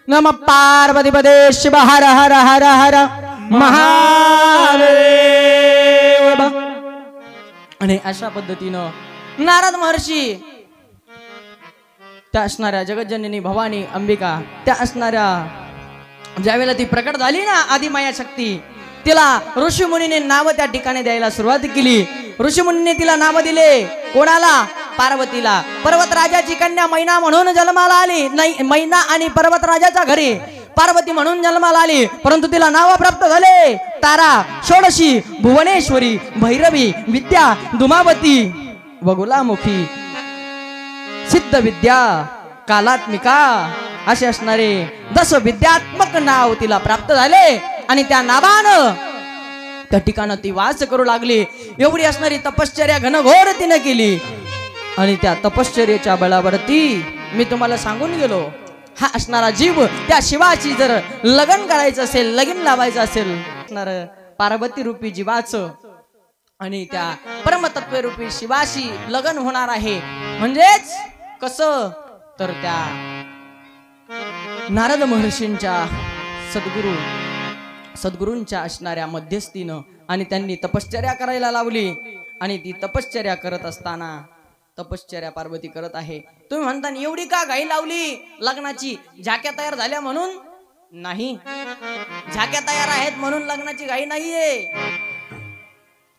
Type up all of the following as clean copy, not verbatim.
नम पार्वती पदे शिव हर हर हर हर महादेव। आणि अशा पद्धतीनं नारद महर्षी त्या असणाऱ्या जगज्जननी भवानी अंबिका त्या असणाऱ्या ज्यावेळेला ती प्रकट झाली ना आदिमाया शक्ती, तिला ऋषीमुनीने नाव त्या ठिकाणी द्यायला सुरुवात केली। ऋषीमुनीने तिला नाव दिले, कोणाला? पार्वतीला। पर्वतराजाची कन्या मैना म्हणून जन्माला आली, नाही मैना आणि पर्वतराजाच्या घरी पार्वती म्हणून जन्माला आली, परंतु तिला नाव प्राप्त झाले तारा, षोडशी, भुवनेश्वरी, भैरवी, विद्या, धुमावती, वगुलामुखी, सिद्ध विद्या, कालात्मिका असे असणारे 10 विद्यात्मक नाव तिला प्राप्त झाले। आणि त्या नावानं त्या ठिकाणी ती वास करू लागली। एवढी असणारी तपश्चर्या घनघोर तिने केली आणि त्या तपश्चर्याच्या बळावरती मी तुम्हाला सांगून गेलो, हा असणारा जीव त्या शिवाची जर लग्न करायचं असेल, लगीन लावायचं असेल, असणार पार्वती रूपी जीवाचं आणि त्या परमतत्व रूपी शिवाशी लग्न होणार आहे। म्हणजेच कसं तर त्या नारद महर्षींच्या सद्गुरूंच्या असणाऱ्या मध्यस्थीनं आणि त्यांनी तपश्चर्या करायला लावली। आणि ती तपश्चर्या करत असताना तपश्चर्या पार्वती करत आहे। तुम्ही म्हणता एवढी का घाई लावली लग्नाची? झाक्या तयार झाल्या म्हणून नाही, झाक्या तयार आहेत म्हणून लग्नाची घाई नाहीये।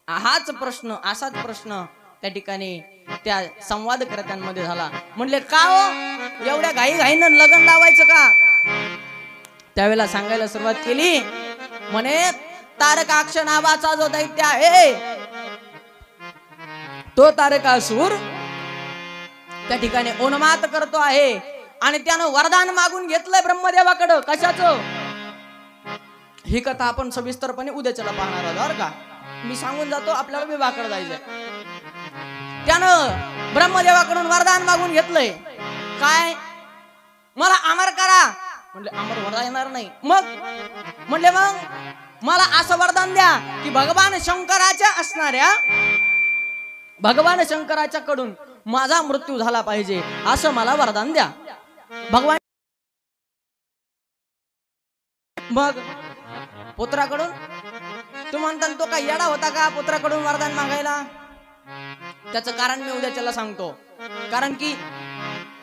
हाच प्रश्न, असाच प्रश्न त्या ठिकाणी त्या संवादकर्त्यांमध्ये झाला। म्हणले का हो एवढ्या घाई घाईनं लग्न लावायचं का? त्यावेळेला सांगायला सुरुवात केली, म्हणे तारकाक्ष नावाचा जो दैत्य आहे तो तारकासूर त्या ठिकाणी उन्माद करतो आहे आणि त्यानं वरदान मागून घेतलंय ब्रह्मदेवाकडं। कशाचं? ही कथा आपण सविस्तरपणे उद्याच्याला पाहणार आहोत बरं का। मी सांगून जातो, आपल्याला विवाहाकडे जायचंय। त्यानं ब्रह्मदेवाकडून वरदान मागून घेतलंय, काय? मला अमर करा। म्हणले अमर होता येणार नाही। मग म्हणले मग मला असं वरदान द्या की भगवान शंकराच्या कडून माझा मृत्यू झाला पाहिजे, असं मला वरदान द्या भगवान। मग पुत्राकडून? तू म्हणता तो काय येडा होता का पुत्राकडून वरदान मागायला? त्याचं कारण मी उद्याच्याला सांगतो। कारण की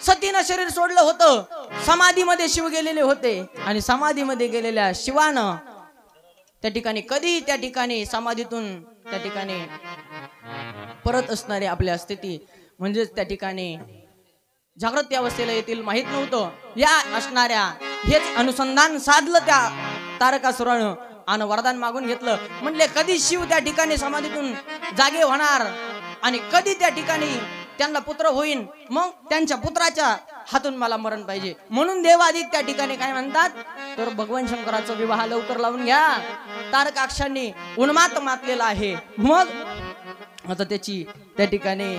सतीनं शरीर सोडलं होतं, समाधीमध्ये शिव गेलेले होते आणि समाधीमध्ये गेलेल्या शिवानं त्या ठिकाणी कधी त्या ठिकाणी समाधीतून त्या ठिकाणी परत असणारी आपल्या स्थिती म्हणजेच त्या ठिकाणी जागृत अवस्थेला येतील माहित नव्हतं। या असणाऱ्या हेच अनुसंधान साधलं त्या तारकासुरानं आणि वरदान मागून घेतलं। म्हणले कधी शिव त्या ठिकाणी समाधीतून जागे होणार आणि कधी त्या ठिकाणी त्यांना पुत्र होईल, मग त्यांच्या पुत्राच्या हातून मला मरण पाहिजे। म्हणून देवाधिक त्या ठिकाणी काय म्हणतात तर भगवान शंकराचा विवाह लवकर लावून घ्या, तारकाक्षांनी उन्माद मातलेला आहे। मग आता त्याची त्या ठिकाणी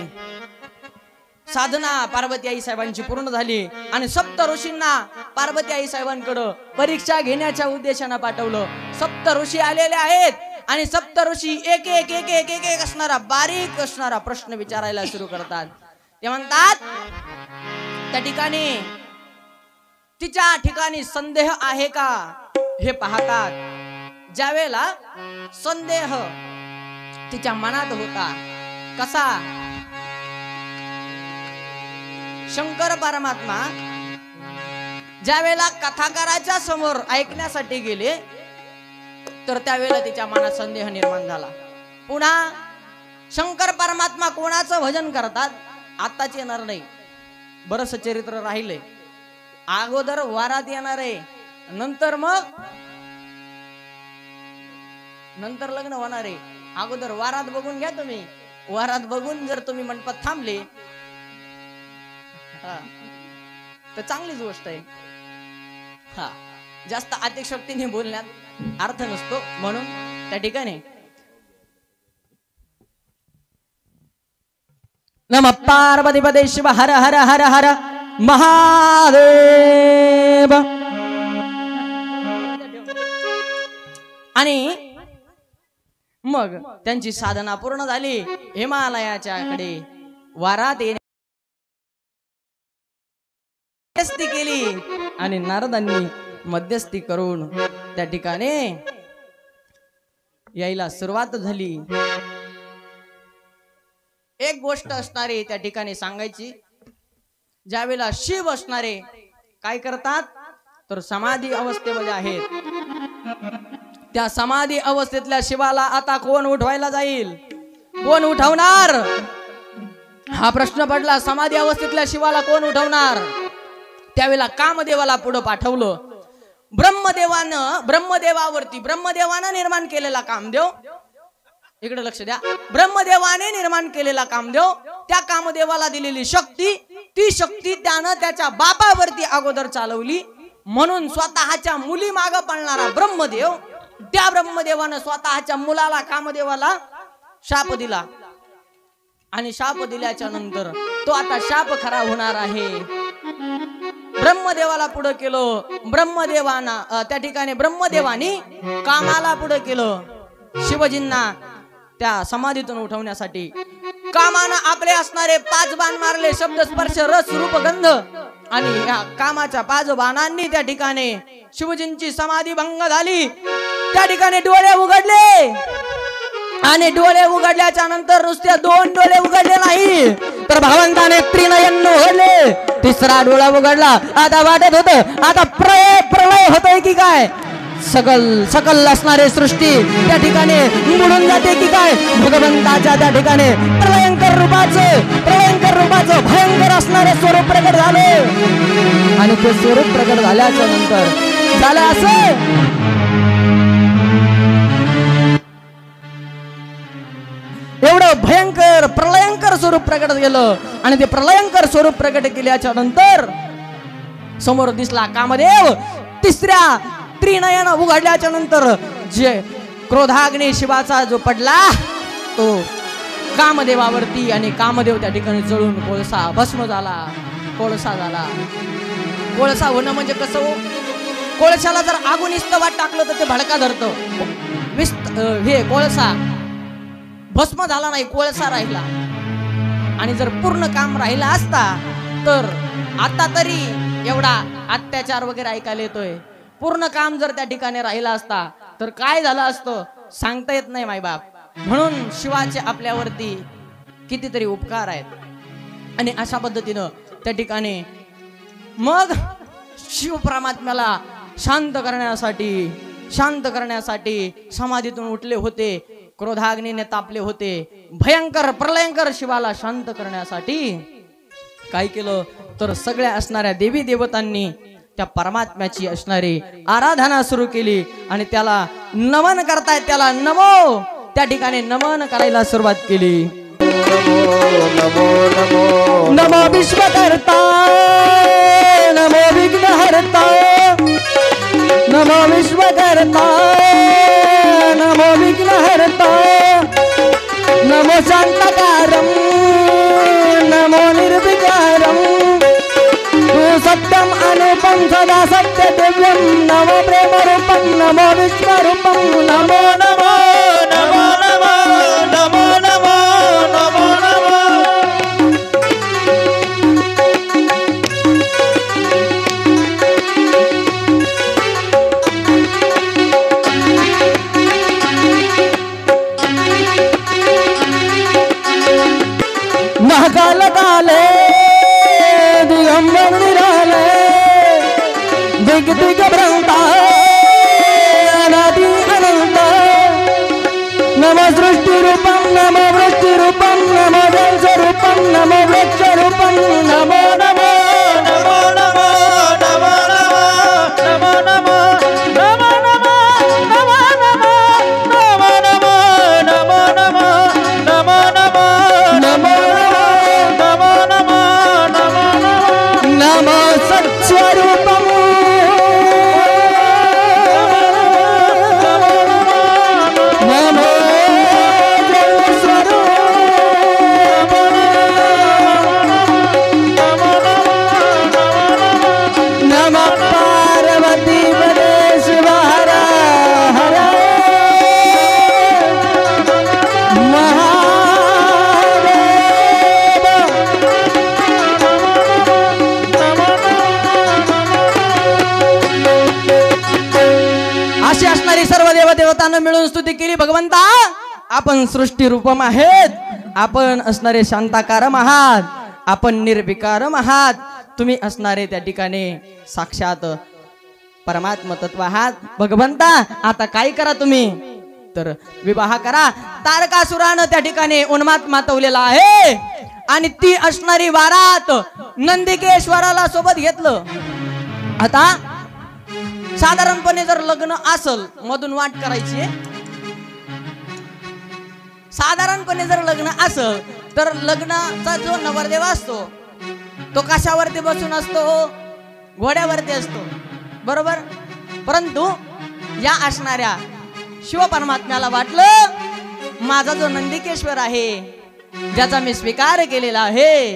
साधना पार्वती आई साहेबांची पूर्ण झाली आणि सप्त ऋषींना पार्वती आई साहेबांकडे परीक्षा घेण्याच्या उद्देशाने पाठवलं। सप्त ऋषी आलेले आहेत आणि सप्त ऋषी एक एक एक एक एक एक असणारा बारीक असणारा प्रश्न विचारायला सुरू करतात। ते म्हणतात त्या ठिकाणी तिच्या ठिकाणी संदेह आहे का हे पाहतात। ज्यावेळेला संदेह तिच्या मनात होता, कसा? शंकर परमात्मा ज्यावेळेला कथाकाराच्या समोर ऐकण्यासाठी गेले तर त्यावेळेला तिच्या मनात संदेह निर्माण झाला। पुन्हा शंकर परमात्मा कोणाचं भजन करतात आताच येणार नाही, बरंच चरित्र राहिले। अगोदर वारात येणार आहे, नंतर लग्न होणार आहे। अगोदर वारात बघून घ्या तुम्ही, वारात बघून जर तुम्ही मंडपात थांबले तर चांगलीच गोष्ट आहे। हा जास्त अतिशक्तीने बोलण्यात अर्थ नसतो, म्हणून त्या ठिकाणी नम पार्वती पदे शिव हर हर हर हर महादेव। आणि मग त्यांची साधना पूर्ण झाली, हिमालयाच्या कडे वारात केली आणि नारदांनी मध्यस्थी करून त्या ठिकाणी यायला सुरुवात झाली. एक गोष्ट असणारे त्या ठिकाणी सांगायची, ज्यावेळेला शिव असणारे काय करतात तर समाधी अवस्थेमध्ये आहेत. त्या समाधी अवस्थेतल्या शिवाला आता कोण उठवायला जाईल, कोण उठवणार हा प्रश्न पडला. समाधी अवस्थेतल्या शिवाला कोण उठवणार. त्यावेळेला कामदेवाला पुढे पाठवलं. ब्रह्मदेवानं निर्माण केलेला कामदेव, इकडे लक्ष द्या, ब्रह्मदेवाने निर्माण केलेला कामदेव, त्या कामदेवाला दिलेली शक्ती, ती शक्ती त्यानं त्याच्या बापावरती अगोदर चालवली. म्हणून स्वतःच्या मुली माग पळणारा ब्रह्मदेव, त्या ब्रह्मदेवानं स्वतःच्या मुलाला कामदेवाला शाप दिला. आणि शाप दिल्याच्या नंतर तो आता शाप खरा होणार आहे. ब्रह्मदेवाला पुढे केलं. त्या ठिकाणी ब्रह्मदेवानी कामाला पुढे केलं. शिवजींना त्या समाधीतून उठवण्यासाठी कामानं आपले असणारे 5 बाण मारले, शब्द स्पर्श रस रूप गंध, आणि या कामाच्या 5 बाणांनी त्या ठिकाणी शिवजींची समाधी भंग झाली. त्या ठिकाणी डोळे उघडले आणि डोळे उघडल्याच्या नंतर नुसते 2 डोळे उघडले नाही तर भगवंताने त्रिनयन उघडले. 3रा डोळा उघडला. आता वाटत होत आता प्रलय होतोय की काय, सकल असणारे सृष्टी त्या ठिकाणी बुडून जाते की काय. भगवंताच्या त्या ठिकाणी प्रलयंकर रूपाचं भयंकर असणारे स्वरूप प्रकट झाले. आणि ते स्वरूप प्रकट झाल्याच्या नंतर झालं असं, एवढं भयंकर प्रलयंकर स्वरूप प्रकट केलं. आणि ते प्रलयंकर स्वरूप प्रकट केल्याच्या नंतर समोर दिसला कामदेव. 3ऱ्या त्रिनयन उघडल्याच्या नंतर जे क्रोधाग्नी शिवाचा जो पडला तो कामदेवावरती, आणि कामदेव त्या ठिकाणी जळून कोळसा भस्म झाला. कोळसा होणं म्हणजे कसं हो, कोळशाला जर आगून इस्तवात टाकलं तर ते भडका धरतं. हे कोळसा भस्म झाला नाही, कोळसा राहिला. आणि जर पूर्ण काम राहिला असता तर आता तरी एवढा अत्याचार वगैरे ऐकायला येतोय. पूर्ण काम जर त्या ठिकाणी राहिला असता तर काय झालं असतं सांगता येत नाही मायबाप. म्हणून शिवाचे आपल्यावरती कितीतरी उपकार आहेत. आणि अशा पद्धतीनं त्या ठिकाणी मग शिव परमात्म्याला शांत करण्यासाठी समाधीतून उठले होते. क्रोधाग्नीने तापले होते. भयंकर प्रलयंकर शिवाला शांत करण्यासाठी काय केलं तर सगळ्या असणाऱ्या देवी देवतांनी त्या परमात्म्याची असणारी आराधना सुरू केली. आणि त्याला नमन करतायत, त्याला नमो त्या ठिकाणी नमन करायला सुरुवात केली. नमो विश्वकर्ता, नमो विघ्नहर्ता, नमो विश्वकर्ता, नमो विघ्नहर्ता, नमो शांतकारं, नमो निर्विकारं, तू सत्यम अनुपम सदा सत्य दिव्यं, नमो प्रेम रूपं, नमो विश्वरूपं, नमो नमो नमो नमो नमो नमो नमो नमो. महाकाल काले दिगंबर निराले, दिग दिग भ्रंता अनादि अनंत, नमो सृष्टि रूपं, नमो वृष्टि रूपं, नमो जल रूपं, नमो वृक्ष रूपं, नमो नमो नमो नमो नमो नमो नमो नमो नमो नमो नमो नमो नमो नमो नमो नमो नमो नमो सत्स्वरूपं, नमो जलस्वरूपं, नमो गीतानं मिळून स्तुती केली. भगवंता आपण सृष्टी रूपम आहेत, आपण असणारे शांताकारम आहात, आपण निर्विकारम आहात, तुम्ही असणारे त्या ठिकाणी साक्षात परमात्मा तत्व आहात. भगवंता आता काय करा तुम्ही, तर विवाह करा. तारकासुरानं त्या ठिकाणी उन्माद मातवलेला आहे आणि ती असणारी वारात नंदिकेश्वराला सोबत घेतलं. आता साधारणपणे जर लग्न असल, मधून वाट करायची, साधारणपणे जर लग्न असल तर लग्नाचा जो नवरदेव असतो तो कशावरती बसून असतो, घोड्यावरती असतो, बरोबर. परंतु या असणाऱ्या शिव परमात्म्याला वाटलं माझा जो नंदिकेश्वर आहे, ज्याचा मी स्वीकार केलेला आहे,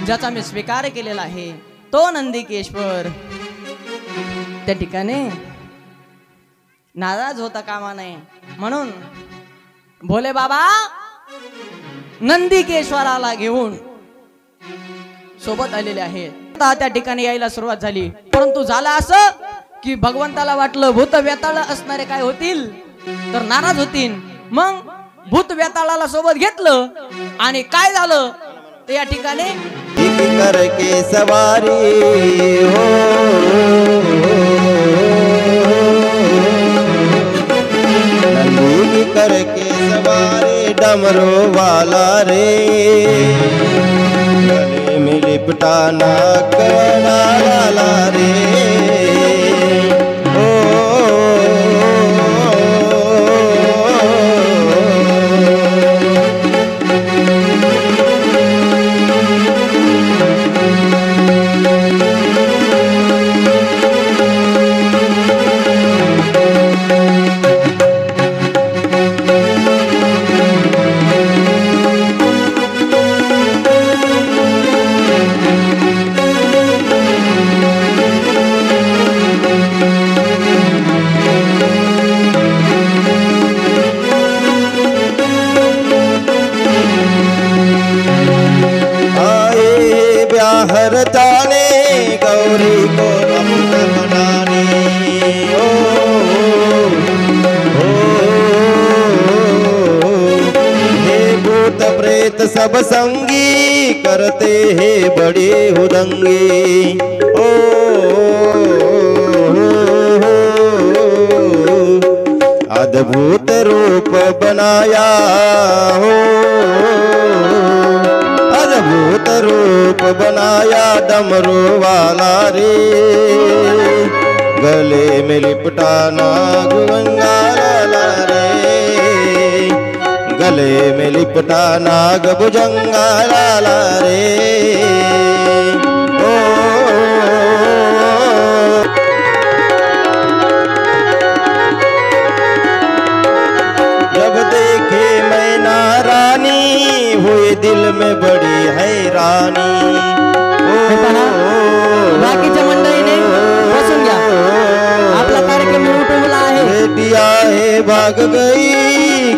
ज्याचा मी स्वीकार केलेला आहे, तो नंदिकेश्वर त्या ठिकाणी नाराज होता कामा नये. म्हणून भोले बाबा नंदिकेश्वराला घेऊन सोबत आलेले आहेत. त्या ठिकाणी यायला सुरुवात झाली. परंतु झालं असं की भगवंताला वाटलं भूत वेताळ असणारे काय होतील तर नाराज होतील. मग भूत वेताळाला सोबत घेतलं आणि काय झालं तर या ठिकाणी करके सवारी हो, नंदी करके सवारी डमरू वाला रे, गले में लिपटा नाक वाला रे. हर जाने गौरी को अपना बनाने, ओ, ओ, ओ, हे भूत प्रेत सब संगी करते हैं बड़े हुदंगे. ओ, अद्भुत रूप बनाया हो, अद्भुत रूप बनाया डमरू वाला रे, गले में लिपटा नाग भुजंगाला रे, गले में लिपटा नाग भुजंगाला रे. ओ जब देखे मैना रानी हुई दिल में बड़ी हैरानी. बाकीच्या मंडळीने बसून घ्या, आपला कार्यक्रम उठवला आहे. दिया है भाग गई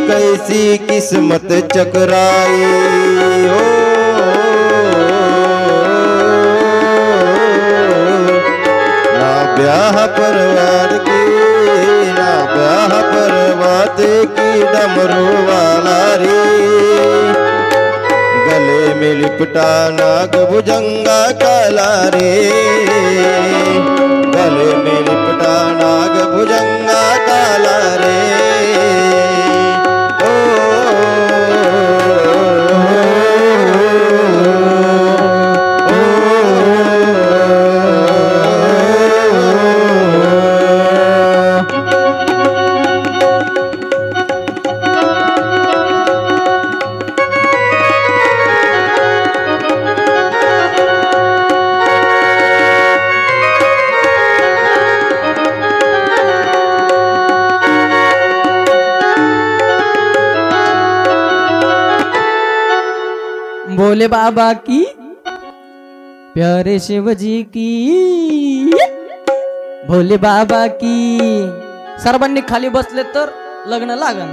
कैसी किस्मत चकराई. हो ना ब्याह परवार की, ना ब्याह परवात की डमरू वाला रे, गले में लिपटा नाग भुजंगा काला रे, गले में लिपटा नाग भुजंगा काला रे. भोले बाबा की, प्यारे शिवजी की, भोले बाबा की. सर्वांनी खाली बसले तर लग्न लागन,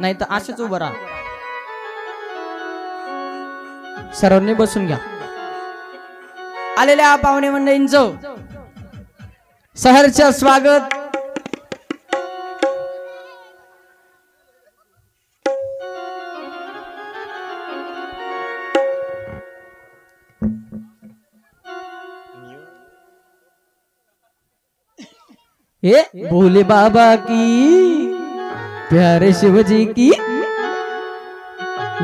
नाही तर असेच उभं राहा. सर्वांनी बसून घ्या. आलेल्या पाहुणे मंडळींचं सहर्ष स्वागत हे भोले बाबा की प्यारे शिव जी की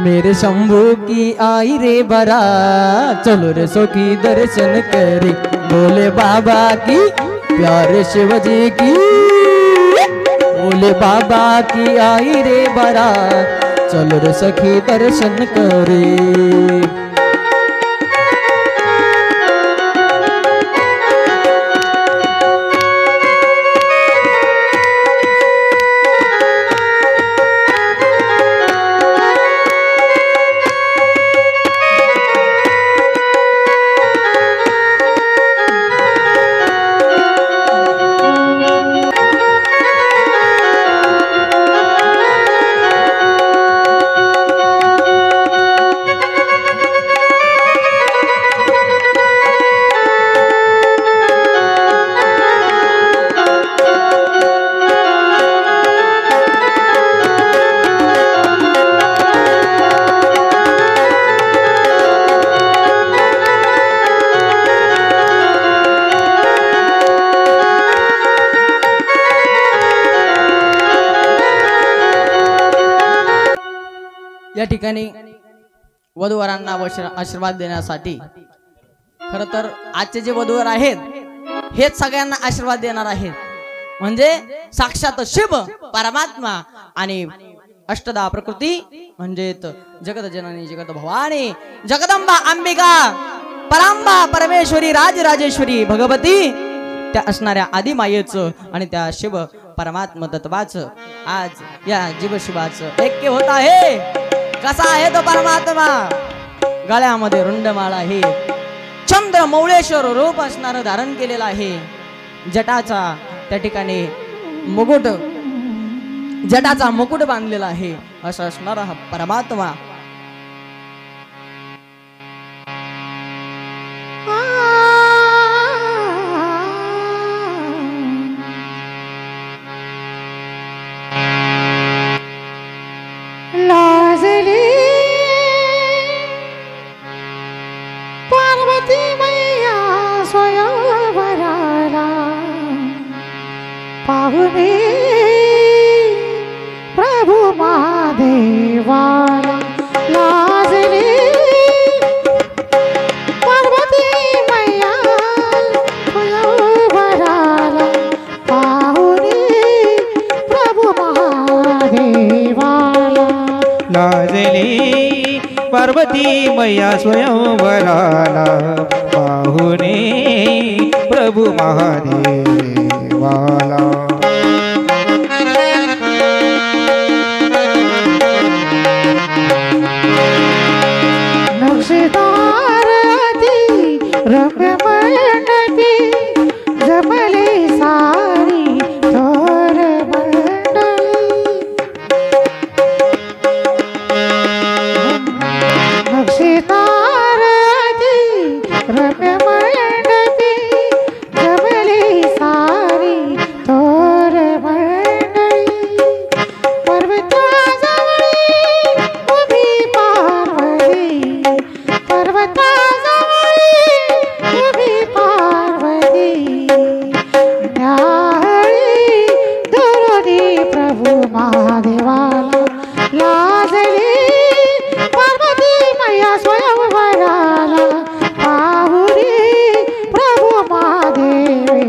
मेरे शंभू की आई रे बरा चलो रे सखी दर्शन करे भोले बाबा की प्यारे शिव जी की भोले बाबा की आई रे बरा चलो रे सखी दर्शन करे। या ठिकाणी वधूवरांना आशीर्वाद देण्यासाठी खर तर आजचे जे वधूवर आहेत हेच सगळ्यांना आशीर्वाद देणार आहेत म्हणजे साक्षात शिव परमात्मा आणि अष्टदा प्रकृती म्हणजे जगत जननी जगत भवानी जगदंबा अंबिका परांबा परमेश्वरी राजराजेश्वरी भगवती त्या असणाऱ्या आदिमायेचं आणि त्या शिव परमात्मा तत्वाचं आज या जीवशिवाचं ऐक्य होत आहे। कसा आहे तो परमात्मा गळ्यामध्ये रुंडमाळा आहे चंद्र मौळेश्वर रूप असणारं धारण केलेलं आहे जटाचा त्या ठिकाणी मुकुट जटाचा मुकुट बांधलेला आहे असं असणारा हा परमात्मा पाहुने प्रभु महादेवाला लाजले पार्वती मैया स्वयंवराला पाहुने प्रभु महादेवाला लाजली पार्वती मैया स्वयंवराला पाहुने प्रभु महादेवाला नक्षदार आदि रम्य मंडपी जमले सारी थोर मंडली नक्षदार आदि रम्य मंडपी जमले सारी थोर मंडली पर्वताजवळी उभी पार्वती पर्वताजवळी उभी पार्वती न्याहाळी दुरुदी प्रभु महादेवाला लाजली पार्वती मैया स्वयंवराला पाहुरी प्रभु महादेवाला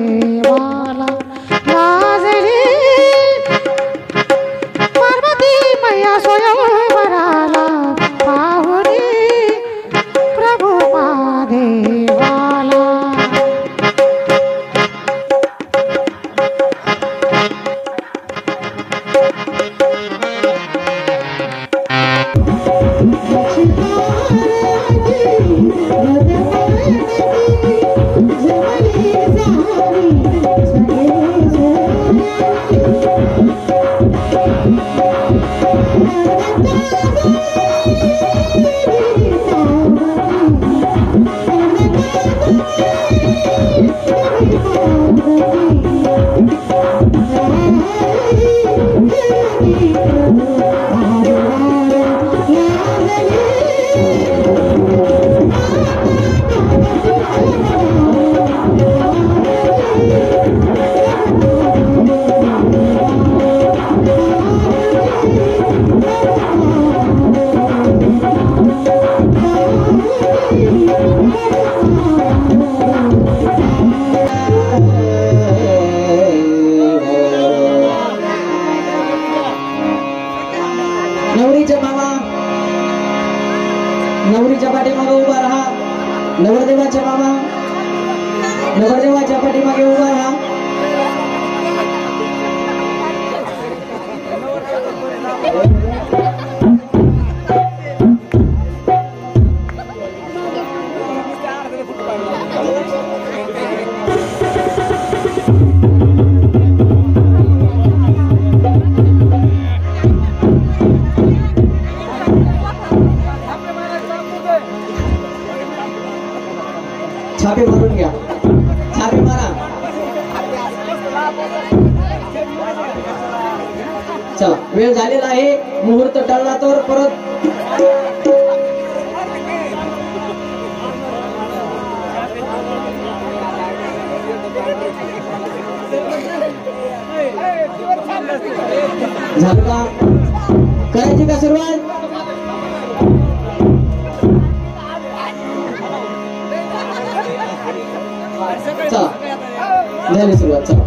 लाजली पार्वती मैया स्वयंवराला पाहुरी प्रभु महादेवाला नवरीच्या मामा नवरीच्या पाठीमागे उभा राहा. नवरदेवाच्या मामा नवरदेवाच्या पाठीमागे उभा राहा. छापे मारून घ्या. छापे मारा. चला वेळ झालेला आहे. मुहूर्त टळला तर परत झालं का? करायची का सुरुवात? चला झाली सुरुवात. चला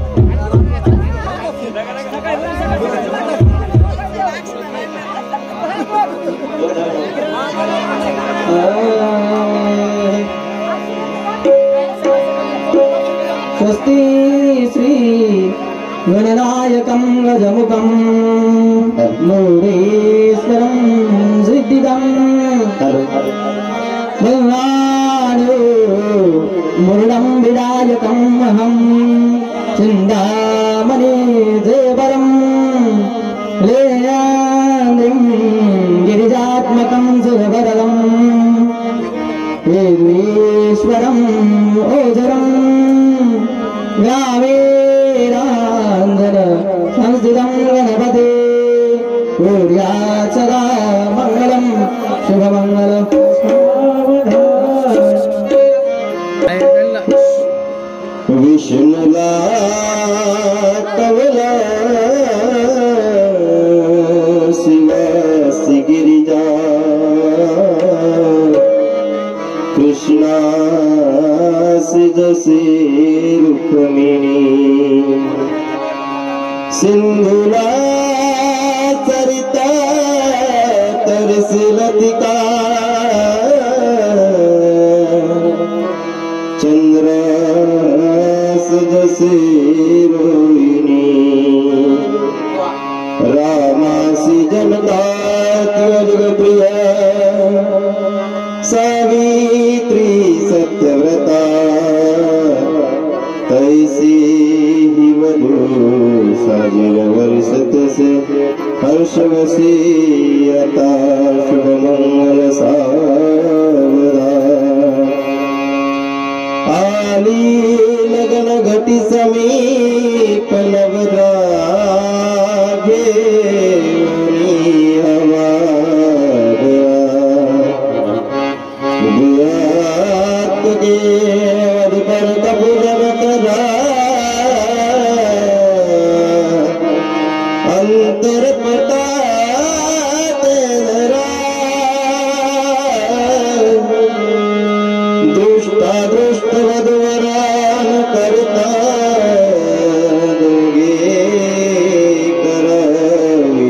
स्वस्ति श्री गणनायकं गजमुखं मुनीश्वरं सिद्धिदं भगवानो मुरुडं विनायकम् अहं चिन्तामणि जयवरं लेयान्द्रिं गिरिजात्मकं सुरवरदं ईश्वरम् ओजरं ग्रामेरान्धन संस्थितं गणपते सूर्यात् सदा मङ्गलं शुभमङ्गलं. विष्णुला कवला शिवासी गिरिजा कृष्णासी जसे रुक्मिणी सिंधुला चरिता तरसी लतिका चंद्र जसे रोहिणी रामासी जनता जगप्रिय सावित्री सत्यव्रता तैसी ही वधू साजर वर्षत से हर्षवसी आता शुभ मंगल सावरा आली लगन घटी समीप नवरागे गुयात गे पर कपूरन करा अंतर पटा दुष्टा दृष्ट वधुवरान करता दोघे करावी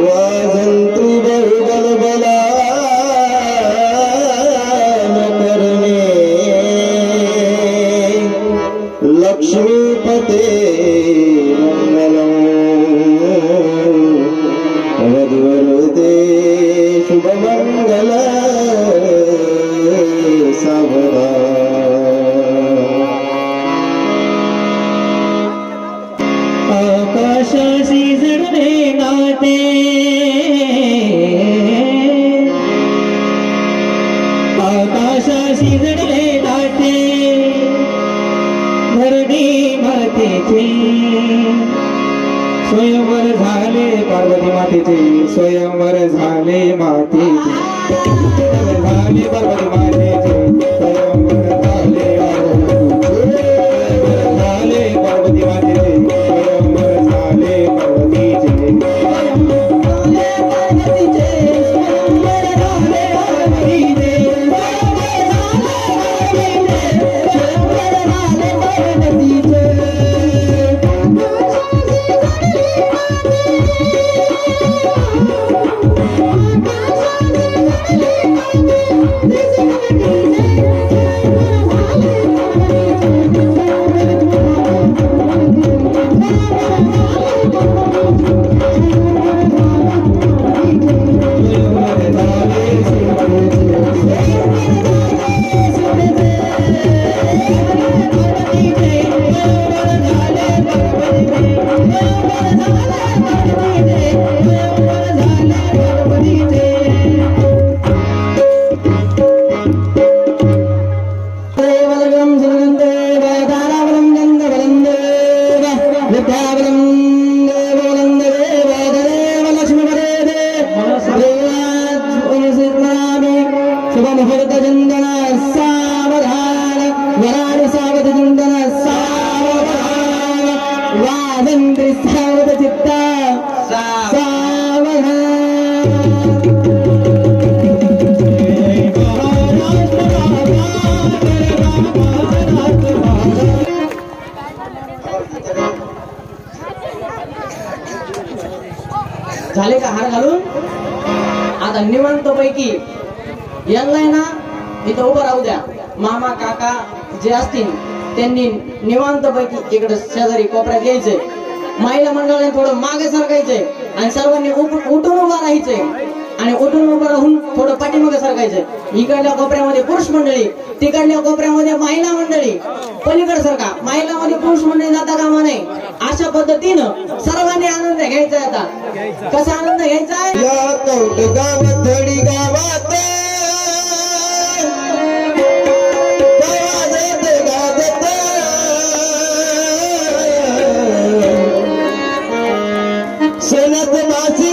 वाजंतु बहुबल बलान करणे लक्ष्मीपते मंगलम वधुवरते शुभमंगल सावरा. आकाशाशी जडले नाते आकाशाशी जडले नाते धरणी मातेचे स्वयंवर झाले पार्वती मातेचे स्वयंवर झाले मातेचे झाले पार्वती मातेचे स्वयंवर झाले झाले पार्वती मातेचे स्वयंवर झाले पार्वती झाले का हार घालून? आता निवांत पैकी यांना ना इथं उभं राहू द्या. मामा काका जे असतील त्यांनी निवांत पैकी इकडे शेजारी कोपऱ्यात यायचंय. महिला मंडळाने थोडं मागे सरकायचंय आणि सर्वांनी उठून उभा राहायचंय आणि उठून उभं राहून थोडं पाठीमागे सरकायचंय. इकडल्या कोपऱ्यामध्ये पुरुष मंडळी, तिकडल्या कोपऱ्यामध्ये महिला मंडळी, पलीकडे सरका. महिलामध्ये पुरुष मंडळी जाता कामा नये. अशा पद्धतीनं सर्वांनी आनंद घ्यायचा. आता कसा आनंद घ्यायचा आहे? या कौट गावात धडी गावात गाजत गाजत सोन्यात मासी